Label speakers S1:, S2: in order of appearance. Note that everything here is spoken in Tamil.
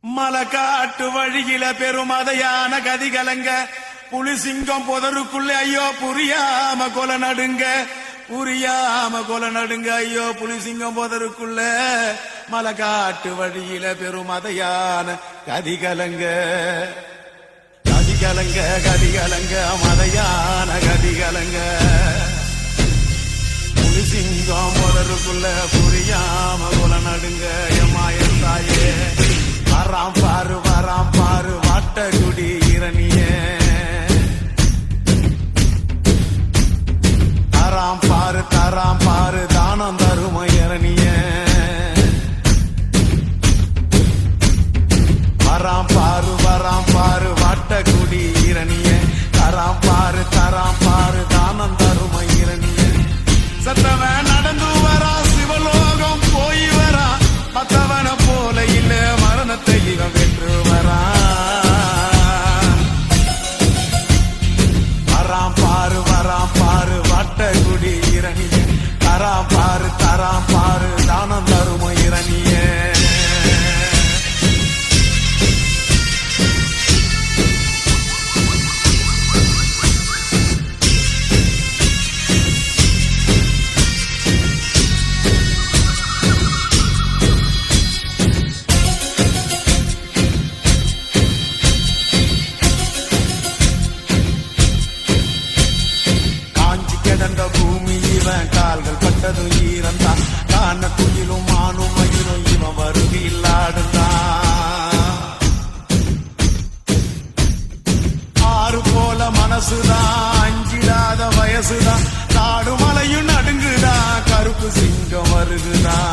S1: மலக்காட்டு வழியில பெருமதையான கதிகலங்க புலிசிங்கம் புதருக்குள்ள ஐயோ புரியாம கொலை நடுங்க ஐயோ புலிசிங்கம் புதருக்குள்ள மலக்காட்டு வழியில பெருமதையான கதிகலங்க மதையான கதிகலங்க புலிசிங்கம் புதருக்குள்ள புரியாம கொலை நடுங்க எம்மாயன் தாயே வராம் பாரு வாட்டகுடி இரணிய தராம் பாரு தானம் தரும இரணிய வராம் பாரு வாட்டகுடி இரணிய தராம் பாரு தானம் தரும இரணிய சத்தவன் நடந்து வரா சிவலோகம் போய் வரா மத்தவன போல இல்ல மரணத்தை இவன் வென்று வரான் பாரு வாட்டகுடி இரணிய தராம் பாரு தானம் தரும இரணிய பூமி இவன் கால்கள் பட்டதும் ஈரந்தான் காண குயிலும் மானும் மயிலும் இவன் வருகையில் ஆடுந்தான் ஆறு போல மனசுதான் அஞ்சிடாத வயசுதான் காடு மலையும் நடுங்குதான் கருப்பு சிங்கம் வருகுதான்